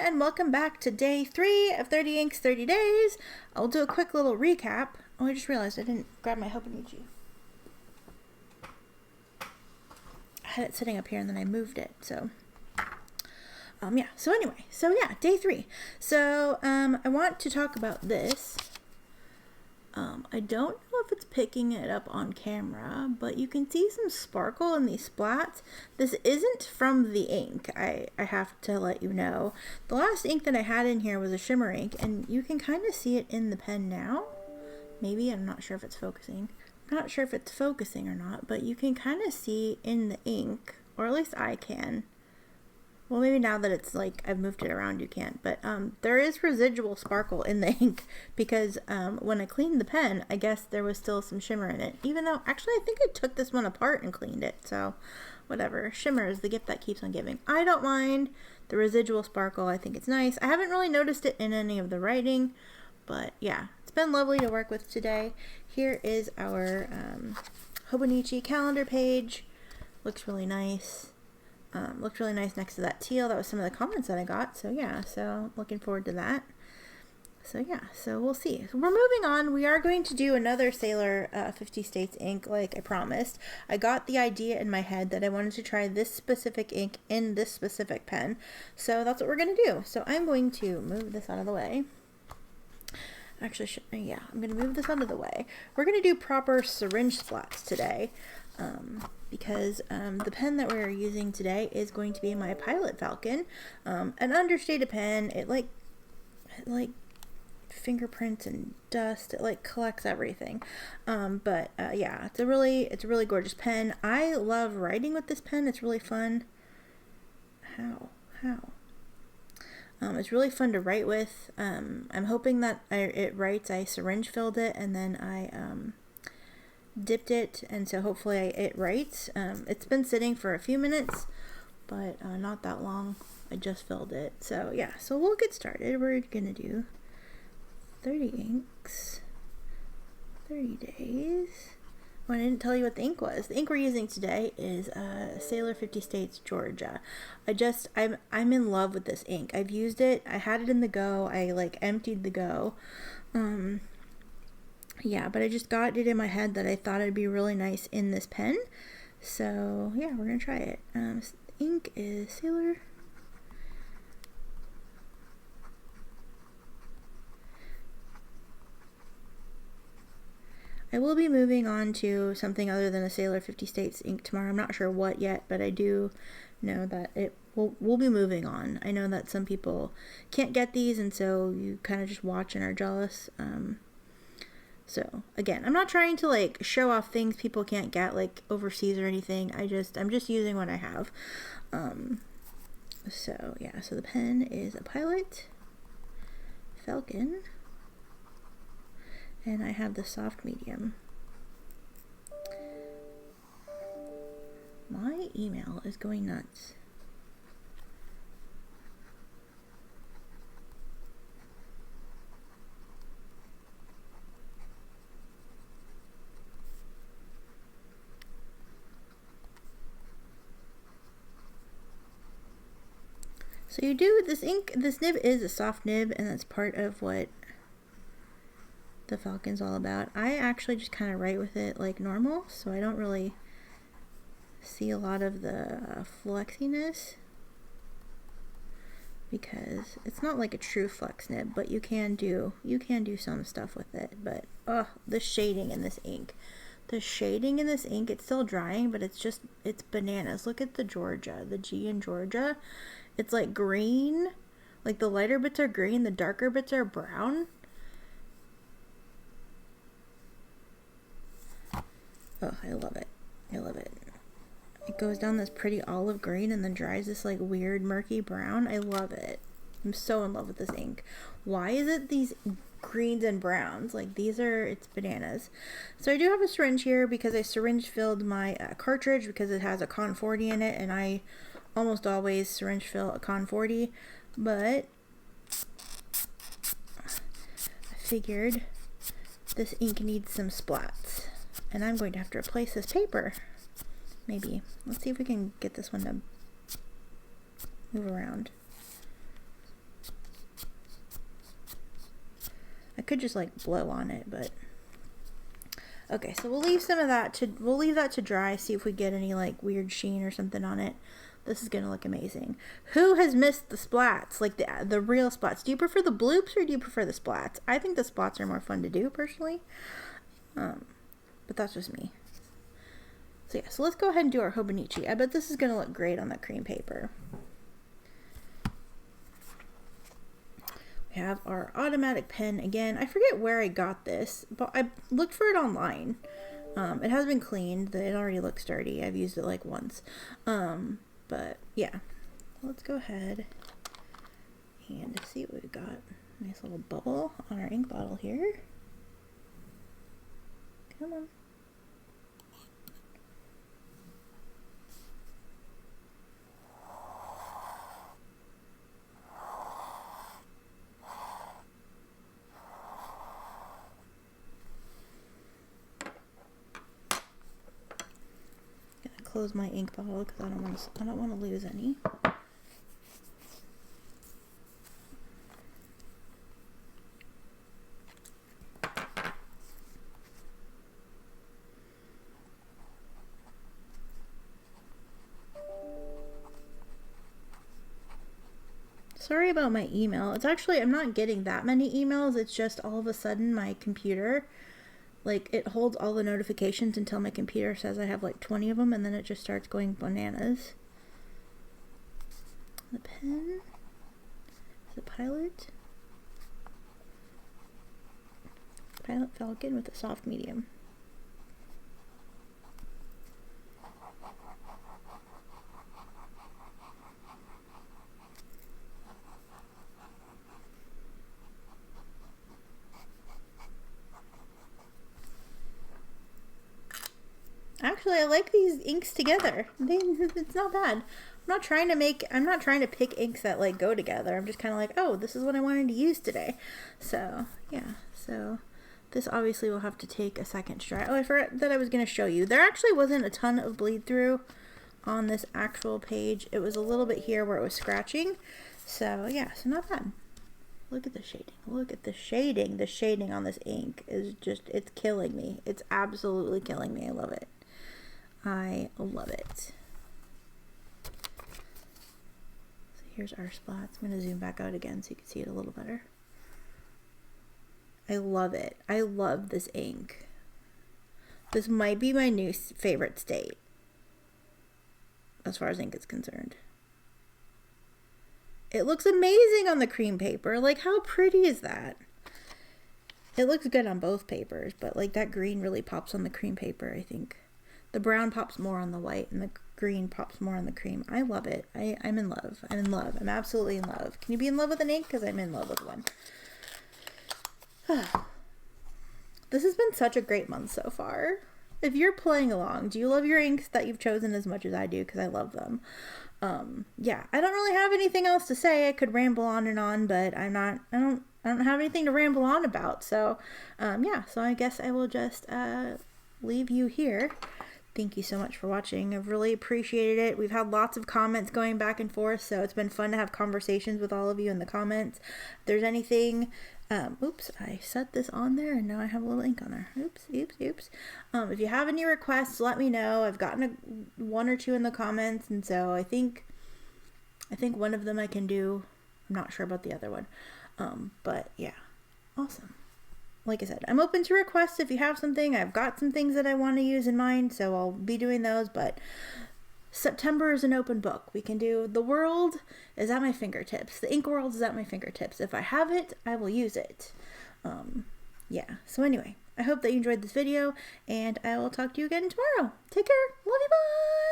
and welcome back to day 3 of 30 Inks 30 Days. I'll do a quick little recap. Oh, I just realized I didn't grab my Hobonichi. I had it sitting up here and then I moved it, so yeah, day 3. So I want to talk about this. I don't know if it's picking it up on camera, but you can see some sparkle in these splats. This isn't from the ink, I have to let you know. The last ink that I had in here was a shimmer ink, and you can kind of see it in the pen now. Maybe, I'm not sure if it's focusing. I'm not sure if it's focusing or not, but you can kind of see in the ink, or at least I can. Well, maybe now that it's like I've moved it around you can't, but there is residual sparkle in the ink because when I cleaned the pen, I guess there was still some shimmer in it, even though actually I think I took this one apart and cleaned it, so whatever. Shimmer is the gift that keeps on giving. I don't mind the residual sparkle. I think it's nice. I haven't really noticed it in any of the writing, but yeah, it's been lovely to work with today. Here is our Hobonichi calendar page. Looks really nice. Looked really nice next to that teal. That was some of the comments that I got. So yeah, so looking forward to that. So yeah, so we'll see. So we're moving on. We are going to do another Sailor 50 States ink like I promised. I got the idea in my head that I wanted to try this specific ink in this specific pen. So that's what we're going to do. So I'm going to move this out of the way. Actually, yeah, I'm going to move this out of the way. We're going to do proper syringe splats today. Because the pen that we're using today is going to be my Pilot Falcon, an understated pen. It like fingerprints and dust. It like collects everything. Yeah, it's a really gorgeous pen. I love writing with this pen. It's really fun. How? It's really fun to write with. I'm hoping that it writes. I syringe filled it and then I dipped it, and so hopefully it writes. It's been sitting for a few minutes, but not that long. I just filled it. So yeah, so we'll get started. We're gonna do 30 inks, 30 days. Oh, I didn't tell you what the ink was. The ink we're using today is Sailor 50 States Georgia. I'm in love with this ink. I've used it. I had it in the Go. I like emptied the Go. Yeah, but I just got it in my head that I thought it'd be really nice in this pen. So, yeah, we're going to try it. The ink is Sailor. I will be moving on to something other than a Sailor 50 States ink tomorrow. I'm not sure what yet, but I do know that we'll be moving on. I know that some people can't get these, and so you kind of just watch and are jealous. So again, I'm not trying to like show off things people can't get like overseas or anything. I'm just using what I have. So yeah, so the pen is a Pilot Falcon, and I have the soft medium. My email is going nuts. So you do this ink, this nib is a soft nib, and that's part of what the Falcon's all about. I actually just kind of write with it like normal, so I don't really see a lot of the flexiness because it's not like a true flex nib, but you can do some stuff with it. But the shading in this ink. The shading in this ink, it's still drying, but it's bananas. Look at the Georgia, the G in Georgia. It's like green, like the lighter bits are green, the darker bits are brown. Oh, I love it. I love it. It goes down this pretty olive green and then dries this like weird murky brown. I love it. I'm so in love with this ink. Why is it these greens and browns? Like it's bananas. So I do have a syringe here because I syringe filled my cartridge because it has a Con 40 in it, and I almost always syringe fill a Con 40, but I figured this ink needs some splats, and I'm going to have to replace this paper. Maybe. Let's see if we can get this one to move around. could just like blow on it, but okay, so we'll leave some of that we'll leave that to dry, see if we get any like weird sheen or something on it. This is gonna look amazing. Who has missed the splats, like the real splats? Do you prefer the bloops or do you prefer the splats? I think the splats are more fun to do personally, but that's just me. So yeah, so let's go ahead and do our Hobonichi. I bet this is gonna look great on that cream paper. We have our automatic pen again. I forget where I got this, but I looked for it online. It has been cleaned. It already looks dirty. I've used it like once. But yeah, let's go ahead and see what we've got. Nice little bubble on our ink bottle here. Come on. Close my ink bottle because I don't want to lose any. Sorry about my email. It's actually, I'm not getting that many emails. It's just all of a sudden my computer, like, it holds all the notifications until my computer says I have like 20 of them, and then it just starts going bananas. The pen. Is it Pilot? Pilot Falcon with a soft medium. Actually, I like these inks together. It's not bad. I'm not trying to pick inks that like go together. I'm just kind of like, oh, this is what I wanted to use today. So yeah, so this obviously will have to take a second to dry. Oh, I forgot that I was going to show you. There actually wasn't a ton of bleed through on this actual page. It was a little bit here where it was scratching. So yeah, so not bad. Look at the shading. Look at the shading. The shading on this ink is just, it's killing me. It's absolutely killing me. I love it. I love it. So here's our splats. I'm going to zoom back out again so you can see it a little better. I love it. I love this ink. This might be my new favorite state as far as ink is concerned. It looks amazing on the cream paper. Like, how pretty is that? It looks good on both papers, but like that green really pops on the cream paper, I think. The brown pops more on the white, and the green pops more on the cream. I love it. I'm in love. I'm in love. I'm absolutely in love. Can you be in love with an ink? Because I'm in love with one. This has been such a great month so far. If you're playing along, do you love your inks that you've chosen as much as I do? Because I love them. Yeah, I don't really have anything else to say. I could ramble on and on, but I don't have anything to ramble on about. So, yeah, so I guess I will just leave you here. Thank you so much for watching. I've really appreciated it. We've had lots of comments going back and forth, so it's been fun to have conversations with all of you in the comments. If there's anything, oops, I set this on there and now I have a little ink on there. Oops. If you have any requests, let me know. I've gotten one or two in the comments, and so I think one of them I can do. I'm not sure about the other one. But yeah, awesome. Like I said, I'm open to requests if you have something. I've got some things that I want to use in mind, so I'll be doing those, but September is an open book. We can do, the world is at my fingertips. The ink world is at my fingertips. If I have it, I will use it. Yeah, so anyway, I hope that you enjoyed this video, and I will talk to you again tomorrow. Take care. Love you. Bye.